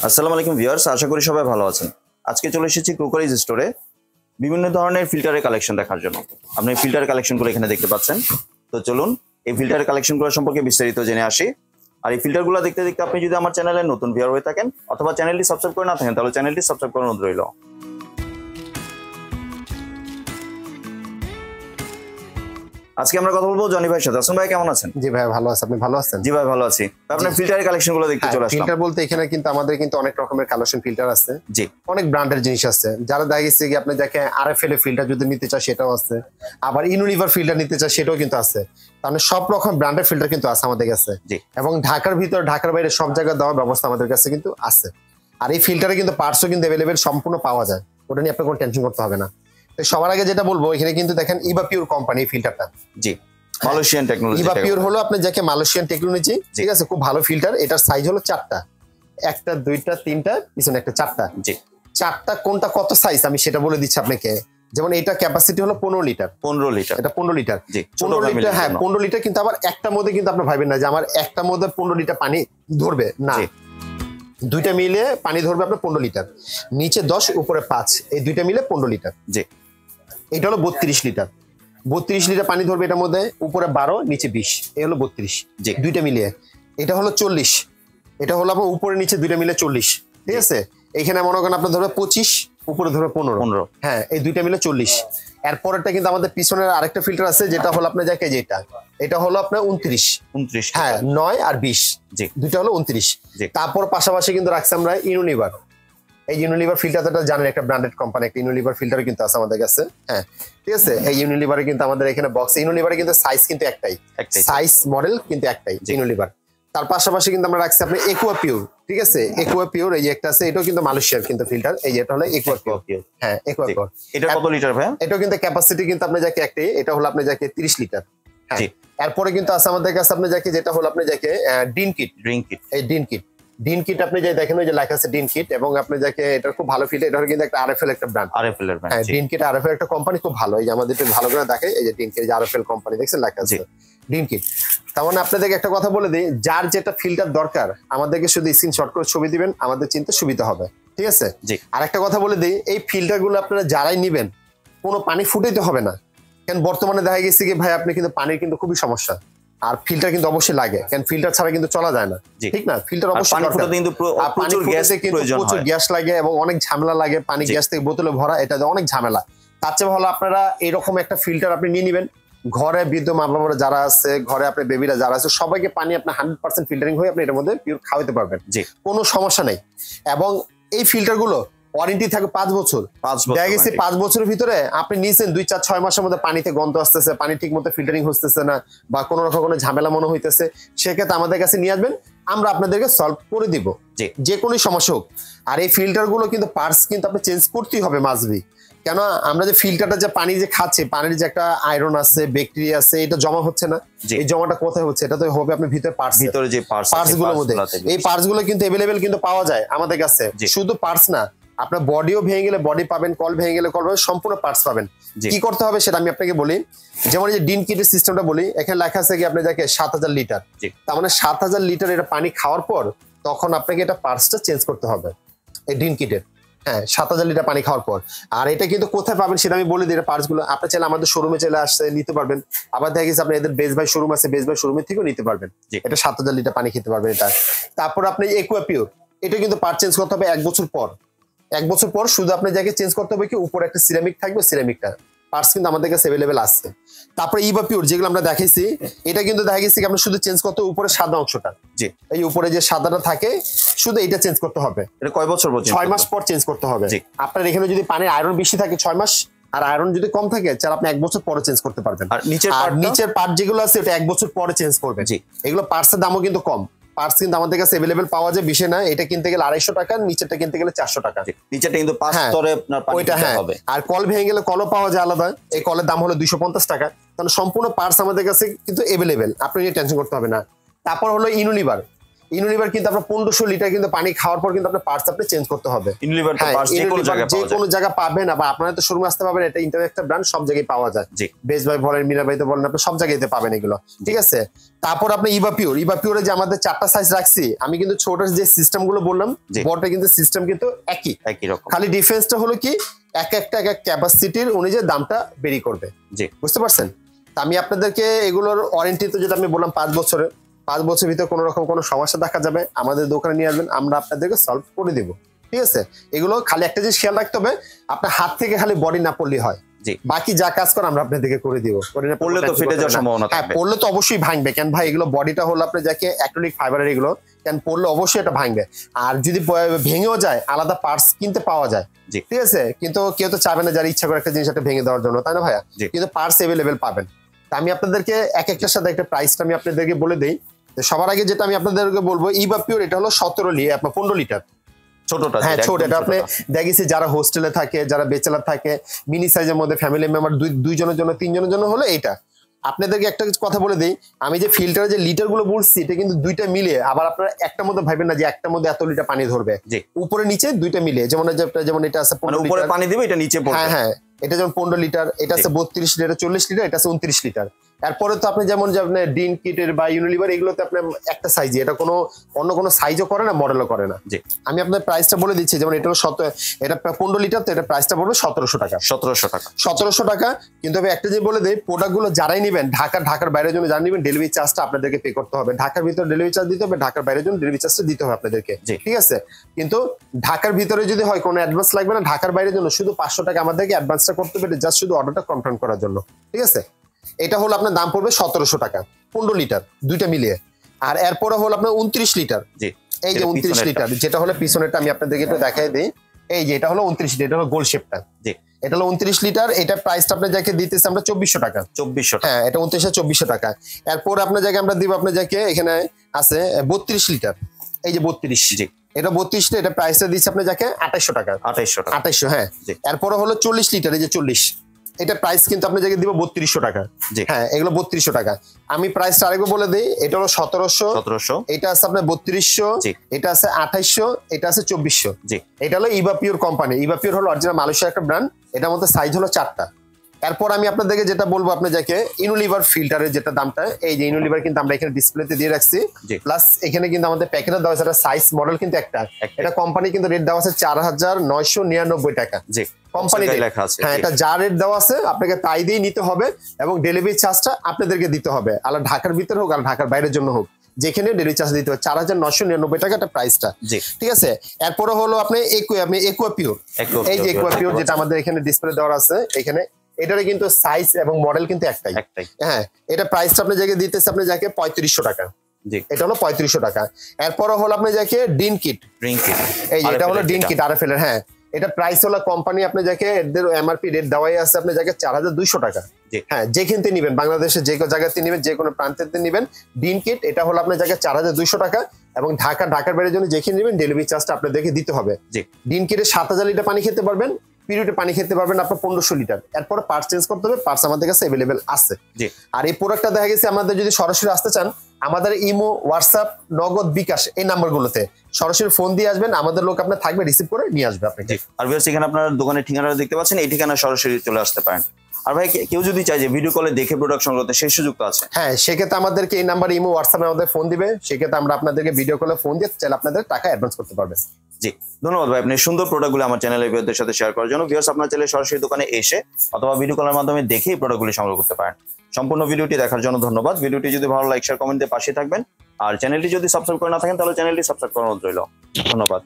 আসসালামু আলাইকুম ভিউয়ার্স, আশা করি সবাই ভালো আছেন। আজকে চলে এসেছি ক্রোকারিজ স্টোরে বিভিন্ন ধরনের ফিল্টারের কালেকশন দেখার জন্য। আপনি ফিল্টার কালেকশনগুলো এখানে দেখতে পাচ্ছেন। তো চলুন এই ফিল্টারের কালেকশনগুলো সম্পর্কে বিস্তারিত জেনে আসি। আর এই ফিল্টারগুলো দেখতে দেখতে আপনি যদি আমার চ্যানেলে নতুন ভিউয়ার হয়ে থাকেন অথবা চ্যানেলটি সাবস্ক্রাইব করে না থাকেন তাহলে চ্যানেলটি সাবস্ক্রাইব করার অনুরোধ রইল। আজকে আমরা কথা বলবো জনি ভাইয়ের সাথে। আসুন ভাই, কেমন আছেন? জি ভাই ভালো আছি, আপনি ভালো আছেন? জি ভাই ভালো আছি। আপনার ফিল্টারের কালেকশনগুলো দেখতে চলে আসলাম। ফিল্টার বলতে এখানে কিন্তু আমাদের কিন্তু অনেক রকমের কালেকশন ফিল্টার আছে। জি, অনেক ব্র্যান্ডের জিনিস আছে। যারা দেখা গেছে কি আপনি দেখেন আরএফএল এর ফিল্টার যদি নিতে চান সেটাও আছে, আবার ইউনিলিভার ফিল্টার নিতে চান সেটাও কিন্তু আছে। তাহলে সব রকম ব্র্যান্ডের ফিল্টার কিন্তু আছে আমাদের কাছে। জি, এবং ঢাকার ভিতর ঢাকার বাইরে সব জায়গায় দেওয়ার ব্যবস্থা আমাদের কাছে কিন্তু আছে। আর এই ফিল্টারে কিন্তু পার্টসও কিন্তু অ্যাভেলেবেল সম্পূর্ণ পাওয়া যায়, ওটা নিয়ে আপনার কোনো টেনশন করতে হবে না। তো সবার আগে যেটা বলবো, এখানে কিন্তু দেখেন ইভাপিউর কোম্পানি ফিল্টারটা। জি, মালয়েশিয়ান টেকনোলজি। ইভাপিউর হলো আপনি যাকে মালয়েশিয়ান টেকনোলজি, ঠিক আছে, খুব ভালো ফিল্টার। এটার সাইজ হলো 4টা, একটা দুইটা তিনটা পিছনে একটা 4টা। জি, 4টা কোনটা কত সাইজ আমি সেটা বলে দিচ্ছি আপনাকে। যেমন এটা ক্যাপাসিটি হলো 15 লিটার। 15 লিটার, এটা 15 লিটার। জি, 15 লিটার, হ্যাঁ 15 লিটার। কিন্তু আবার একটার মধ্যে কিন্তু আপনি ভাবেন না যে আমার একটার মধ্যে 15 লিটার পানি ধরবে, না। দুইটা মিলে পানি ধরবে আপনার 15 লিটার। নিচে 10 উপরে 5, এই দুইটা মিলে 15 লিটার। জি, এটা হলো 32 লিটার। 32 লিটার পানি ধরবে এটার মধ্যে, উপরে 12 নিচে 20, এই হলো 32। জি, দুইটা মিলিয়ে এটা হলো 40। এটা হলো আপনার উপরে নিচে দুইটা মিলে 40, ঠিক আছে। এইখানে মনে করেন আপনার ধরবে 25, উপরে ধরবে 15। হ্যাঁ, এই দুইটা মিলে 40। এরপরেরটা কিন্তু আমাদের পিছনের আরেকটা ফিল্টার আছে, যেটা হলো আপনার যাকে যেটা, এটা হলো আপনার 29। হ্যাঁ, 9 আর 20, জি, দুইটা হলো 29। তারপর পাশাপাশি কিন্তু রাখছি আমরা ইউনিলিভার। এই ইউনিলিভার ফিল্টারটা জানেন একটা ব্র্যান্ডেড কোম্পানি, একটা ইউনিলিভার ফিল্টার কিন্তু আছে আমাদের কাছে। হ্যাঁ, ঠিক আছে। এই ইউনিলিভারে কিন্তু আমাদের এখানে বক্স, ইউনিলিভারে কিন্তু সাইজ কিন্তু একটাই, সাইজ মডেল কিন্তু একটাই ইউনিলিভার। তার পাশাপাশি কিন্তু আমরা রাখছি আপনি একুয়া পিওর, ঠিক আছে। একুয়া পিওর এই যে একটা আছে, এটাও কিন্তু মালয়েশিয়ার কিন্তু ফিল্টার। এই যে এটা হলো একুয়া পিওর। হ্যাঁ, একুয়া পিওর। এটা কত লিটার ভাই? এটাও কিন্তু ক্যাপাসিটি কিন্তু আপনি যাকে একটাই, এটা হলো আপনি যাকে 30 লিটার। হ্যাঁ, এরপরে কিন্তু আছে আমাদের কাছে আপনি যাকে, যেটা হলো আপনি যাকে ডিন কিট। এই ডিন কিট, ডিন কিট আপনি যে দেখেন ওই যে লেখা আছে ডিন কিট, এবং আপনি যাকে এটা খুব ভালো ফিল্টার। এটা কিন্তু একটা আরএফএল একটা ব্র্যান্ড, আরএফএল এর ব্র্যান্ড। হ্যাঁ, ডিন কিট আরএফএল একটা কোম্পানি, খুব ভালো। এই যে আমাদের একটু ভালো করে দেখে, এই যে ডিন কিট আরএফএল কোম্পানি, দেখছেন লেখা আছে ডিন কিট। তার মানে আপনাদেরকে একটা কথা বলে দিই, যার যেটা ফিল্টার দরকার আমাদেরকে শুধু স্ক্রিনশট করে ছবি দিবেন, আমাদের চিনতে সুবিধা হবে, ঠিক আছে। আর একটা কথা বলে দিই, এই ফিল্টার গুলো আপনারা যারাই নিবেন কোনো পানি ফুটাইতে হবে না। কারণ বর্তমানে দেখা গেছে কি ভাই, আপনি কিন্তু পানির কিন্তু খুবই সমস্যা, আর ফিল্টার কিন্তু অবশ্যই লাগে, কারণ ফিল্টার ছাড়া কিন্তু চলা যায় না, ঠিক না। ফিল্টার অবশ্যই প্রচুর গ্যাস লাগে এবং অনেক ঝামেলা লাগে। পানি গ্যাস থেকে বোতলে ভরা, এটা অনেক ঝামেলা। তার চেয়ে ভালো আপনারা এরকম একটা ফিল্টার আপনি নিয়ে নিবেন। ঘরে বৃদ্ধ মা বাবারা যারা আছে, ঘরে আপনার বেবিরা যারা আছে, সবাইকে পানি আপনার 100% ফিল্টারিং হয়ে আপনি এটার মধ্যে পিওর খাওয়াতে পারবেন, কোনো সমস্যা নেই। এবং এই ফিল্টার গুলো ওয়ারেন্টি থাকে 5 বছর। দেখা গেছে 5 বছরের ভিতরে আপনি নিয়েছেন 2-4-6 মাসের মধ্যে পানিতে গন্ধ আসতেছে, পানি ঠিক মতো ফিল্টারিং হচ্ছে না, বা কোনো রকম কোনো ঝামেলা মনে হইতেছে, সেক্ষেত্রে আমাদের কাছে নিয়ে আসবেন, আমরা আপনাদেরকে সলভ করে দিব, যে কোনো সমস্যা হোক। আর এই ফিল্টার গুলো কিন্তু পার্টস কিন্তু আপনি চেঞ্জ করতেই হবে মাসবি। কেন, আমরা যে ফিল্টারটা যে পানি যে খাচ্ছি, পানির যে একটা আয়রন আছে, ব্যাকটেরিয়া আছে, এটা জমা হচ্ছে না। এই জমাটা কোথায় হচ্ছে? এটা তো হবে আপনার ভিতরে পার্টস, ভিতরে যে পার্টস গুলোর মধ্যে। এই পার্টস গুলো কিন্তু अवेलेबल কিন্তু পাওয়া যায় আমাদের কাছে। শুধু পার্টস না, আপনার বডিও ভেঙে গেলে বডি পাবেন, কল ভেঙে গেলে কল পাবেন, সম্পূর্ণ পার্টস পাবেন। কি করতে হবে সেটা আমি আপনাকে বলি। যেমন এই যে ডিন কিটের সিস্টেমটা বলি, এখানে লেখা আছে কি আপনি দেখে 7000 লিটার। তার মানে 7000 লিটার এটা পানি খাওয়ার পর তখন আপনাকে এটা পার্টসটা চেঞ্জ করতে হবে এই ডিন কিটের। হ্যাঁ, 7000 লিটার পানি খাওয়ার পর। আর এটা কিন্তু কোথায় পাবেন সেটা আমি বলে দিই। পার্টস গুলো আপনি চাইলে আমাদের শোরুমে চলে আসতে নিতে পারবেন। আবার দেখা গেছে আপনি এদের বেস বাই শোরুম আছে, বেস বাই শোরুমের থেকেও নিতে পারবেন। এটা 7000 লিটার পানি খেতে পারবেন এটা। তারপর আপনি একুয়া পিওর, এটা কিন্তু পার্ট চেঞ্জ করতে হবে 1 বছর পর। 1 বছর পর শুধু আপনি যাকে চেঞ্জ করতে হবে কি, উপরে একটা সিরামিক থাকবে, সিরামিকটা পার্টস কিন্তু আমাদের কাছে अवेलेबल আছে। তারপরে ইভাপিউর যেগুলো আমরা দেখাইছি, এটা কিন্তু দেখা গেছে কি আপনি শুধু চেঞ্জ করতে উপরে সাদা অংশটা, এই উপরে যে সাদাটা থাকে শুধু এটা চেঞ্জ করতে হবে। এটা কয় বছর পর? 6 মাস পর চেঞ্জ করতে হবে। আপনার এখানে যদি পানির আয়রন বেশি থাকে 6 মাস, আর আয়রন যদি কম থাকে তাহলে আপনি 1 বছর পরে চেঞ্জ করতে পারবেন। আর নিচের পার্ট যেগুলো আছে ওটা 1 বছর পরে চেঞ্জ করবেন। এগুলো পার্টসের দামও কিন্তু কম। পার্টস কিন্তু আমাদের কাছে अवेलेबल পাওয়া যায়, বিষয় না। এটা কিনতে গেলে 250 টাকা, নিচেরটা কিনতে গেলে 400 টাকা। নিচেরটা কিন্তু 5 স্তরে আপনার পানি দিতে হবে। আর কল ভেঙে গেলে কলও পাওয়া যায় আলাদা, এই কলের দাম হলো 250 টাকা। তাহলে সম্পূর্ণ পার্টস আমাদের কাছে কিন্তু अवेलेबल, আপনি নিয়ে টেনশন করতে হবে না। তারপর হলো ইউনিলিভার। ইউনিলিভার কিন্তু আপনার 1500 লিটার কিন্তু পানি খাওয়ার পর কিন্তু আপনার পার্টস আপনি চেঞ্জ করতে হবে। ইউনিলিভার তো পার্টস যে কোনো জায়গায় পাওয়া যায়, যে কোনো জায়গায় পাবেন, আবার আপনারা তো শোরুমে আসতে পাবেন, এটা ইন্টারনেট একটা ব্র্যান্ড, সব জায়গায় পাওয়া যায়। বেস্ট বাই বলেন, মিনা বাইতে বলেন, আপনি সব জায়গায়তে পাবেন এগুলো, ঠিক আছে। তারপর আপনি ইভাপিওরে যে আমাদের 4টা সাইজ রাখছি, আমি কিন্তু ছোটের যে সিস্টেম গুলো বললাম, বড়টা কিন্তু সিস্টেম কিন্তু একই রকম, খালি ডিফারেন্সটা হলো কি এক একটা ক্যাপাসিটির অনুযায়ী দামটা বেরি করবে, বুঝতে পারছেন। আমি আপনাদেরকে এগুলোর ওয়ারেন্টি তো যেটা আমি বললাম 5 বছরের, 5 বছর ভিতরে কোনো রকম কোনো সমস্যা দেখা যাবে আমাদের দোকানে নিয়ে আসবেন, আমরা আপনাদেরকে সলভ করে দিব, ঠিক আছে। এগুলো খালি একটা জিনিস খেয়াল রাখতে হবে, আপনার হাত থেকে খালি বডি না পড়লেই হয়, বাকি যা কাজ করে আমরা আপনাদেরকে করে দিব। পড়লে তো ফেটে যাওয়ার সম্ভাবনা থাকবে, পড়লে তো অবশ্যই ভাঙবে, কেন ভাই এগুলো বডিটা হলো আপনি যাকে অ্যাক্রিলিক ফাইবারের, এগুলো কেন পড়লে অবশ্যই এটা ভাঙবে। আর যদি ভেঙেও যায় আলাদা পার্টস কিনতে পাওয়া যায়, ঠিক আছে, কিন্তু কেউ তো চাবে না যারা ইচ্ছা করে একটা জিনিস একটা ভেঙে দেওয়ার জন্য, তাই না ভাইয়া, কিন্তু পার্টস অ্যাভেলেবেল পাবেন। আমি আপনাদেরকে এক একটার সাথে একটা প্রাইসটা আমি আপনাদেরকে বলে দেই। সবার আগে যেটা আমি আপনাদেরকে বলবো, ইভাপিওর এটা হলো 15 লিটার ছোটটা, হ্যাঁ ছোট। এটা আপনি দেখেছি যারা হোস্টেলে থাকে, যারা বেচেলার থাকে, মিনি সাইজের মধ্যে ফ্যামিলি মেম্বার দুইজনের জন্য, 3জনের জন্য হলো এইটা। আপনাদেরকে একটা কথা বলে দিই, আমি যে ফিল্টারে যে লিটার গুলো বলছি, এটা কিন্তু দুইটা মিলিয়ে, আবার আপনারা একটা মধ্যে ভাবেন না যে একটার মধ্যে এত লিটার পানি ধরবে, উপরে নিচে দুইটা মিলিয়ে, যেমন এটা আছে 15 উপরে পানি দিবে, এটা নিচে পড়বে, হ্যাঁ এটা যেমন 15 লিটার, এটা আছে 32 লিটার, 40 লিটার, এটা আছে 29 লিটার। এরপরে তো আপনি যেমন যে আপনার ডিন কিটের বা ইউনিলিভার, এগুলোতে আপনার একটা সাইজে, এটা কোনো অন্য কোনো সাইজও করে না, মডেলও করে না। আমি আপনার প্রাইসটা বলে দিচ্ছি, যেমন এটা এটা 15 লিটার, তো এটা প্রাইসটা পড়বে 1700 টাকা। 1700 টাকা। কিন্তু আমি একটা যে বলে দিই, প্রোডাক্ট গুলো যারাই নেবেন, ঢাকার বাইরের জন্য যারা নেবেন, ডেলিভারি চার্জটা আপনাদেরকে পে করতে হবে। ঢাকার ভিতরে ডেলিভারি চার্জ দিতে হবে, ঢাকার বাইরের জন্য ডেলিভারি চার্জটা দিতে হবে আপনাদেরকে, ঠিক আছে। কিন্তু ঢাকার ভিতরে যদি হয় কোনো অ্যাডভান্স লাগবে না, ঢাকার বাইরের জন্য শুধু 500 টাকা আমাদেরকে অ্যাডভান্সটা করতে হবে, জাস্ট শুধু অর্ডারটা কনফার্ম করার জন্য, ঠিক আছে। এটা হলো আপনার দাম পড়বে 1700 টাকা, 15 লিটার দুইটা মিলিয়ে। আর এরপরে হলো আপনার 29 লিটার, এই যে 29 লিটার যেটা হলো পিছনেরটা, আমি আপনাদেরকে একটু দেখাই দিই। এই যে এটা হলো 29 লিটার, এটা হলো গোল শেপটা, এটা হলো 29 লিটার। এটা প্রাইসটা আপনার যাকে দিতেছে আমরা 2400 টাকা। হ্যাঁ, এটা 29,2400 টাকা। এরপর আপনার জায়গায় আমরা দিব আপনার যাকে, এখানে আছে 32 লিটার, এই যে 32, এটা 32, এটা প্রাইসটা দিচ্ছে আপনার যাকে 2800 টাকা। 2800, হ্যাঁ। এরপরে হলো 40 লিটার, এই যে 40, এটা প্রাইস কিন্তু আপনি জায়গায় দিব 3200 টাকা। হ্যাঁ, এগুলো 3200 টাকা। আমি প্রাইসটা আরেকবার বলে দিই, এটা হলো 1700, এটা আছে আপনার 3200, এটা আছে 2800, এটা আছে 2400। এটা হলো ইভাপিওর কোম্পানি। ইভাপিওর হলো অরিজিনাল মালয়েশিয়ার একটা ব্র্যান্ড, এটার মধ্যে সাইজ হলো 4টা। এরপর আমি আপনাদেরকে যেটা বলবো, আপনার যাকে ইউনিলিভার ফিল্টারের যেটা দামটা, এই যে ইউনিলিভার কিন্তু আমরা এখানে ডিসপ্লেতে দিয়ে রাখছি, প্লাস এখানে কিন্তু আমাদের প্যাকেটে দেওয়া আছে, সাইজ মডেল কিন্তু একটা, এটা কোম্পানি কিন্তু রেট দেওয়া আছে 4999 টাকা কোম্পানি লেখা আছে। হ্যাঁ, এটা যা রেট দেওয়া আছে আপনাকে তাই দিয়ে নিতে হবে, এবং ডেলিভারি চার্জটা আপনাদেরকে দিতে হবে, আলাদা ঢাকার ভিতরে হোক আর ঢাকার বাইরের জন্য হোক, যেখানে ডেলিভারি চার্জ দিতে হবে 4999 টাকা এটা প্রাইসটা, ঠিক আছে। এরপরে হলো আপনি একুয়াপিওর, এই যে একুয়াপিওর যেটা আমাদের এখানে ডিসপ্লে দেওয়া আছে, এখানে এটারে কিন্তু সাইজ এবং মডেল কিন্তু একটাই। হ্যাঁ, এটা প্রাইসটা আপনি যাকে দিতেছে আপনি যাকে 3500 টাকা, এটা হলো 3500 টাকা। এরপরে হলো আপনি যাকে ডিন কিট, এই যে এটা হলো ডিন কিট আরএফএল এর। হ্যাঁ, এটা প্রাইস হলো কোম্পানি আপনি যাকে এদের এমআরপি রেট দেওয়াই আছে আপনি যাকে 4200 টাকা। হ্যাঁ, যেখান থেকে নেবেন, বাংলাদেশের যে কোনো জায়গাতে নেবেন, যে কোনো প্রান্তেতে নেবেন, ডিন কিট এটা হলো আপনার জায়গায় 4200 টাকা, এবং ঢাকার বাইরের জন্য যেখানে নেবেন ডেলিভারি চার্জটা আপনাদেরকে দিতে হবে। ডিন কিটে 7000 লিটার পানি খেতে পারবেন, পিরিয়ডে পানি খেতে পারবেন আপনার 1500 লিটার। এরপরে পার্টস চেঞ্জ করতে হবে, পার্টস আমাদের কাছে অ্যাভেলেবেল আছে। আর এই প্রোডাক্টটা দেখা গেছে আমাদের যদি সরাসরি আসতে চান, আমাদের ইমো, হোয়াটসঅ্যাপ, নগদ, বিকাশ এই নাম্বারগুলোতে সরাসরি ফোন দিয়ে আসবেন, আমাদের লোক আপনার থাকবে, রিসিভ করে নিয়ে আসবে আপনাকে। আর ভিউয়ার্স, এখানে আপনার দোকানের ঠিকানা দেখতে পাচ্ছেন, এই ঠিকানা সরাসরি চলে আসতে পারেন। আর ভাই, কেউ যদি চায় যে ভিডিও কলে দেখে প্রোডাক্ট সংগ্রহ করতে, সেই সুযোগ তো আছে? হ্যাঁ, সেক্ষেত্রে আমাদেরকে এই নাম্বার ইমো, হোয়াটসঅ্যাপে আমাদের ফোন দিবে, সেক্ষেত্রে আমরা আপনাদেরকে ভিডিও কলে ফোন দিয়ে চাইলে আপনাদের টাকা অ্যাডভান্স করতে পারবেন। ধন্যবাদ ভাই, আপনি সুন্দর প্রোডাক্টগুলো আমার চ্যানেলের ভিউয়ারদের সাথে শেয়ার করার জন্য। ভিউয়ার্স, আপনারা চাইলে সরাসরি দোকানে এসে অথবা ভিডিও কলের মাধ্যমে দেখেই প্রোডাক্টগুলি সংগ্রহ করতে পারেন। সম্পূর্ণ ভিডিওটি দেখার জন্য ধন্যবাদ। ভিডিওটি যদি ভালো লাইক, শেয়ার, কমেন্ট দিয়ে পাশে থাকবেন। আর চ্যানেলটি যদি সাবস্ক্রাইব করে না থাকেন, তাহলে চ্যানেলটি সাবস্ক্রাইব করার অনুরোধ রইল। ধন্যবাদ।